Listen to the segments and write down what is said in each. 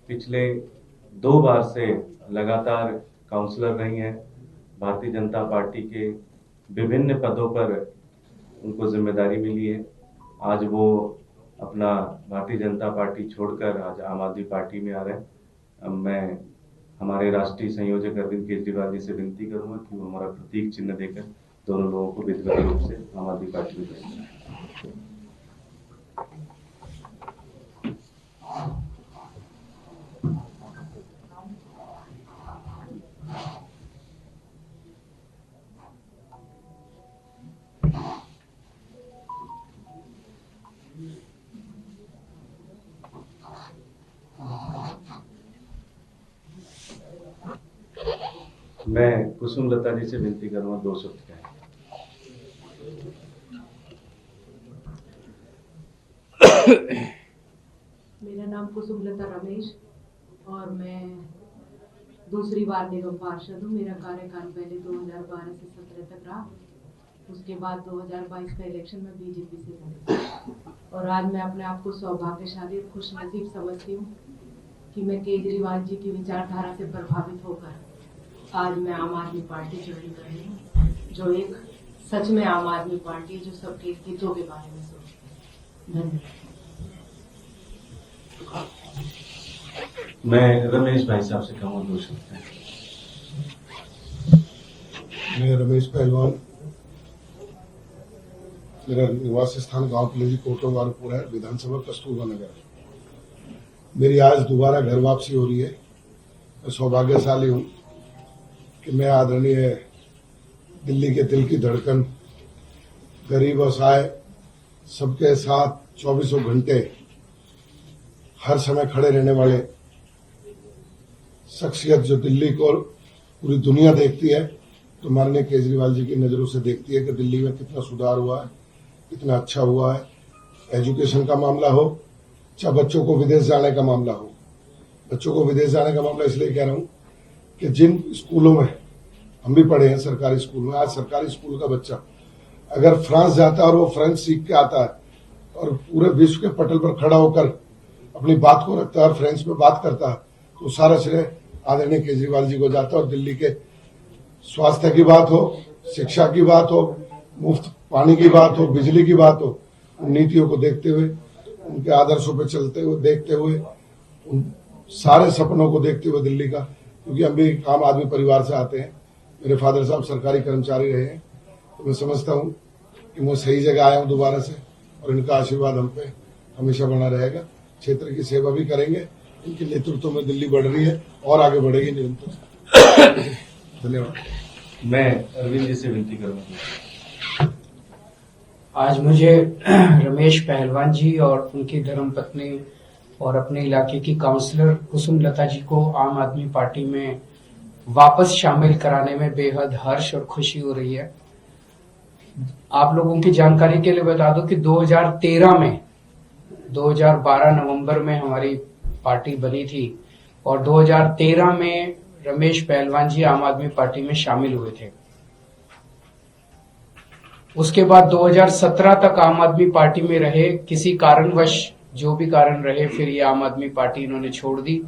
पिछले 2 बार से लगातार काउंसलर रही हैं। भारतीय जनता पार्टी के विभिन्न पदों पर उनको जिम्मेदारी मिली है। आज वो अपना भारतीय जनता पार्टी छोड़कर आज आम आदमी पार्टी में आ रहे हैं। मैं हमारे राष्ट्रीय संयोजक अरविंद केजरीवाल जी से विनती करूंगा कि वो हमारा प्रतीक चिन्ह देकर दोनों लोगों को विधिवत रूप से आम आदमी पार्टी में भेजें। मैं कुसुम लता जी से विनती करूंगा 2 शब्द कहें। मेरा नाम कुसुम लता रमेश और मैं दूसरी बार निगम पार्षद हूँ। मेरा कार्यकाल पहले 2012 से 17 तक रहा। उसके बाद 2022 का इलेक्शन में बीजेपी से लड़ी और आज मैं अपने आप को सौभाग्यशाली और खुशनसीब समझती हूँ कि मैं केजरीवाल जी की विचारधारा से प्रभावित होकर आज मैं आम आदमी पार्टी ज्वाइन कर रही हूँ, जो एक सच में आम आदमी पार्टी जो सबके हितों के बारे में सोचती है। धन्यवाद। मैं रमेश भाई साहब से कहूँगा 2 शब्द। मैं रमेश पहलवान, मेरा निवास स्थान गांव कलेजी कोटवारपुर है, विधानसभा कस्तूरबा नगर। मेरी आज दोबारा घर वापसी हो रही है। मैं सौभाग्यशाली हूं कि मैं आदरणीय दिल्ली के दिल की धड़कन, गरीब असहाय सबके साथ 24 घंटे हर समय खड़े रहने वाले शख्सियत जो दिल्ली को पूरी दुनिया देखती है तो माननीय केजरीवाल जी की नजरों से देखती है कि दिल्ली में कितना सुधार हुआ है, कितना अच्छा हुआ है। एजुकेशन का मामला हो, चाहे बच्चों को विदेश जाने का मामला हो। बच्चों को विदेश जाने का मामला इसलिए कह रहा हूं कि जिन स्कूलों में हम भी पढ़े हैं, सरकारी स्कूल में, आज सरकारी स्कूल का बच्चा अगर फ्रांस जाता है और वो फ्रेंच सीख के आता है और पूरे विश्व के पटल पर खड़ा होकर अपनी बात को रखता है और फ्रेंच में बात करता है, तो सारा श्रेय आदरणीय केजरीवाल जी को जाता है। और दिल्ली के स्वास्थ्य की बात हो, शिक्षा की बात हो, मुफ्त पानी की बात हो, बिजली की बात हो, उन नीतियों को देखते हुए, उनके आदर्शों पर चलते हुए, देखते हुए, उन सारे सपनों को देखते हुए दिल्ली का, क्योंकि हम भी आम आदमी परिवार से आते हैं, मेरे फादर साहब सरकारी कर्मचारी रहे हैं, तो मैं समझता हूं कि मैं सही जगह आया हूं दोबारा से और इनका आशीर्वाद हम पे हमेशा बना रहेगा। क्षेत्र की सेवा भी करेंगे। इनके नेतृत्व में दिल्ली बढ़ रही है और आगे बढ़ेगी निरंतर। धन्यवाद। मैं अरविंद जी से विनती करूंगा। आज मुझे रमेश पहलवान जी और उनकी धर्मपत्नी और अपने इलाके की काउंसलर कुसुम लता जी को आम आदमी पार्टी में वापस शामिल कराने में बेहद हर्ष और खुशी हो रही है। आप लोगों की जानकारी के लिए बता दूं कि 2012 नवंबर में हमारी पार्टी बनी थी और 2013 में रमेश पहलवान जी आम आदमी पार्टी में शामिल हुए थे। उसके बाद 2017 तक आम आदमी पार्टी में रहे। किसी कारणवश, जो भी कारण रहे, फिर ये आम आदमी पार्टी इन्होंने छोड़ दी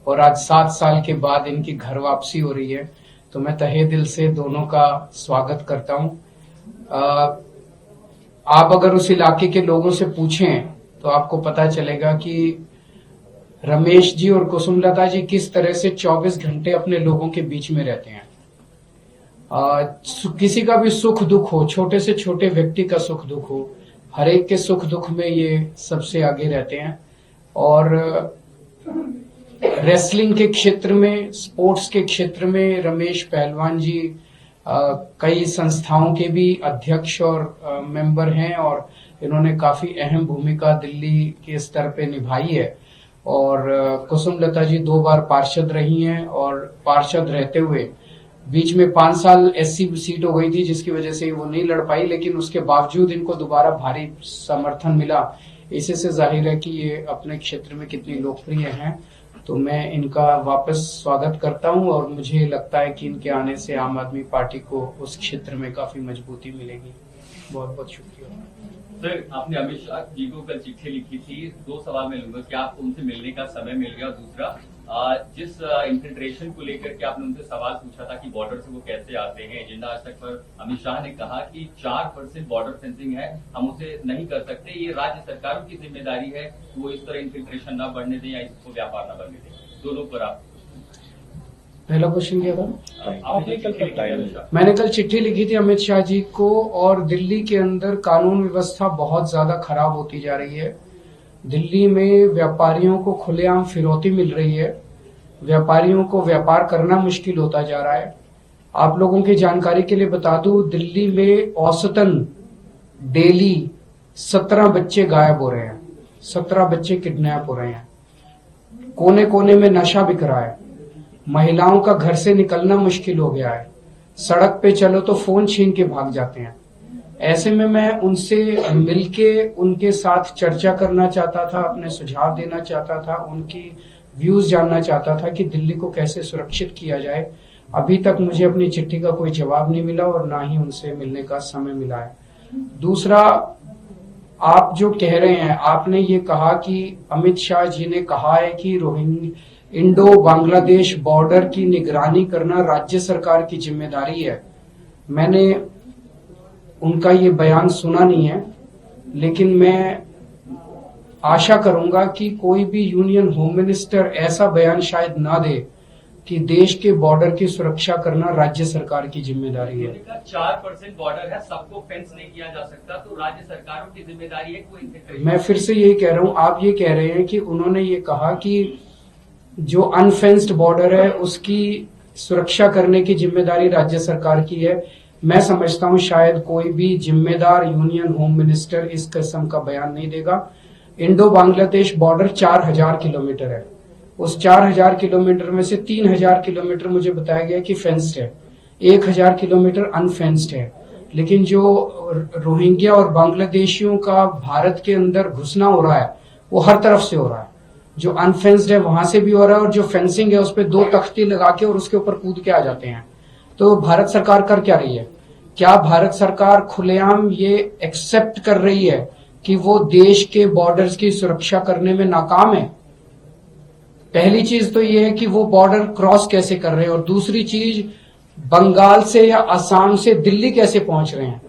और आज 7 साल के बाद इनकी घर वापसी हो रही है। तो मैं तहे दिल से दोनों का स्वागत करता हूं। आप अगर उस इलाके के लोगों से पूछें तो आपको पता चलेगा कि रमेश जी और कुसुमलता जी किस तरह से 24 घंटे अपने लोगों के बीच में रहते हैं। किसी का भी सुख दुख हो, छोटे से छोटे व्यक्ति का सुख दुख हो, हर एक के सुख दुख में ये सबसे आगे रहते हैं। और रेसलिंग के क्षेत्र में, स्पोर्ट्स के क्षेत्र में रमेश पहलवान जी कई संस्थाओं के भी अध्यक्ष और मेंबर हैं और इन्होंने काफी अहम भूमिका दिल्ली के स्तर पे निभाई है। और कुसुमलता जी 2 बार पार्षद रही हैं और पार्षद रहते हुए बीच में 5 साल एससी सीट हो गई थी जिसकी वजह से वो नहीं लड़ पाई, लेकिन उसके बावजूद इनको दोबारा भारी समर्थन मिला। इसी से जाहिर है कि ये अपने क्षेत्र में कितनी लोकप्रिय हैं। तो मैं इनका वापस स्वागत करता हूं और मुझे लगता है कि इनके आने से आम आदमी पार्टी को उस क्षेत्र में काफी मजबूती मिलेगी। बहुत बहुत शुक्रिया। सर, आपने अमित शाह जी को कल चिट्ठी लिखी थी। 2 सवाल मैं लूंगा कि आपको उनसे मिलने का समय मिल गया। दूसरा, जिस इन्फिल्ट्रेशन को लेकर के आपने उनसे सवाल पूछा था कि बॉर्डर से वो कैसे आते हैं, एजेंडा आज तक पर अमित शाह ने कहा कि 4% बॉर्डर फेंसिंग है, हम उसे नहीं कर सकते, ये राज्य सरकारों की जिम्मेदारी है कि वो इस तरह इन्फिल्ट्रेशन न बढ़ने दें या इसको व्यापार न बढ़ने दें। दोनों पर आप पहला क्वेश्चन क्या था? आपने कल क्या? मैंने कल चिट्ठी लिखी थी अमित शाह जी को, और दिल्ली के अंदर कानून व्यवस्था बहुत ज्यादा खराब होती जा रही है। दिल्ली में व्यापारियों को खुलेआम फिरौती मिल रही है, व्यापारियों को व्यापार करना मुश्किल होता जा रहा है। आप लोगों की जानकारी के लिए बता दूं, दिल्ली में औसतन डेली 17 बच्चे गायब हो रहे हैं, 17 बच्चे किडनैप हो रहे हैं, कोने कोने में नशा बिक रहा है, महिलाओं का घर से निकलना मुश्किल हो गया है, सड़क पे चलो तो फोन छीन के भाग जाते हैं। ऐसे में मैं उनसे मिलके उनके साथ चर्चा करना चाहता था, अपने सुझाव देना चाहता था, उनकी व्यूज जानना चाहता था कि दिल्ली को कैसे सुरक्षित किया जाए। अभी तक मुझे अपनी चिट्ठी का कोई जवाब नहीं मिला और ना ही उनसे मिलने का समय मिला है। दूसरा, आप जो कह रहे हैं, आपने ये कहा कि अमित शाह जी ने कहा है कि इंडो बांग्लादेश बॉर्डर की निगरानी करना राज्य सरकार की जिम्मेदारी है। मैंने उनका ये बयान सुना नहीं है, लेकिन मैं आशा करूंगा कि कोई भी यूनियन होम मिनिस्टर ऐसा बयान शायद ना दे कि देश के बॉर्डर की सुरक्षा करना राज्य सरकार की जिम्मेदारी है। 4% बॉर्डर है, सबको फेंस नहीं किया जा सकता, तो राज्य सरकारों की जिम्मेदारी है कोई। मैं फिर से यही कह रहा हूं, आप ये कह रहे हैं कि उन्होंने ये कहा कि जो अनफेंस्ड बॉर्डर है उसकी सुरक्षा करने की जिम्मेदारी राज्य सरकार की है। मैं समझता हूं शायद कोई भी जिम्मेदार यूनियन होम मिनिस्टर इस किस्म का बयान नहीं देगा। इंडो बांग्लादेश बॉर्डर 4000 किलोमीटर है, उस 4000 किलोमीटर में से 3000 किलोमीटर मुझे बताया गया कि फेंस्ड है, 1000 किलोमीटर अनफेंस्ड है। लेकिन जो रोहिंग्या और बांग्लादेशियों का भारत के अंदर घुसना हो रहा है वो हर तरफ से हो रहा है। जो अनफेंस्ड है वहां से भी हो रहा है, और जो फेंसिंग है उस पर 2 तख्ती लगा के और उसके ऊपर कूद के आ जाते हैं। तो भारत सरकार कर क्या रही है? क्या भारत सरकार खुलेआम ये एक्सेप्ट कर रही है कि वो देश के बॉर्डर्स की सुरक्षा करने में नाकाम है? पहली चीज तो ये है कि वो बॉर्डर क्रॉस कैसे कर रहे हैं, और दूसरी चीज बंगाल से या असम से दिल्ली कैसे पहुंच रहे हैं।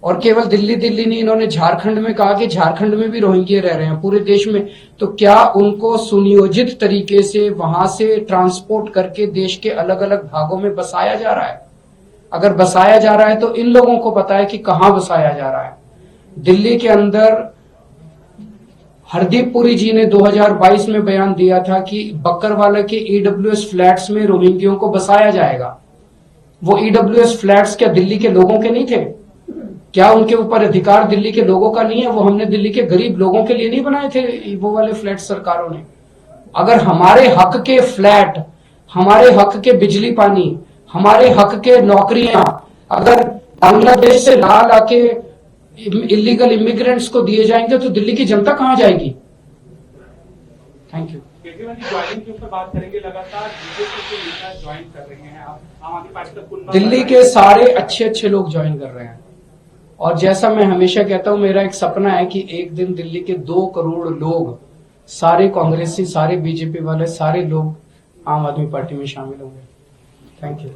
और केवल दिल्ली नहीं, इन्होंने झारखंड में कहा कि झारखंड में भी रोहिंग्या रह रहे हैं, पूरे देश में। तो क्या उनको सुनियोजित तरीके से वहां से ट्रांसपोर्ट करके देश के अलग अलग भागों में बसाया जा रहा है? अगर बसाया जा रहा है तो इन लोगों को पता है कि कहां बसाया जा रहा है। दिल्ली के अंदर हरदीप पुरी जी ने 2022 में बयान दिया था कि बक्करवाला के ईडब्ल्यूएस फ्लैट्स में रोहिंग्यों को बसाया जाएगा। वो ईडब्ल्यूएस फ्लैट्स क्या दिल्ली के लोगों के नहीं थे? क्या उनके ऊपर अधिकार दिल्ली के लोगों का नहीं है? वो हमने दिल्ली के गरीब लोगों के लिए नहीं बनाए थे वो वाले फ्लैट सरकारों ने? अगर हमारे हक के फ्लैट, हमारे हक के बिजली पानी, हमारे हक के नौकरियां अगर बांग्लादेश से ला के इलीगल इमिग्रेंट्स को दिए जाएंगे तो दिल्ली की जनता कहां जाएगी? Thank you. ज्वाइनिंग के ऊपर बात करेंगे। लगातार बीजेपी के नेता ज्वाइन कर रहे हैं, आम आदमी पार्टी का दिल्ली के सारे अच्छे लोग ज्वाइन कर रहे हैं, और जैसा मैं हमेशा कहता हूं, मेरा एक सपना है कि एक दिन दिल्ली के 2 करोड़ लोग, सारे कांग्रेसी, सारे बीजेपी वाले, सारे लोग आम आदमी पार्टी में शामिल होंगे। Thank you.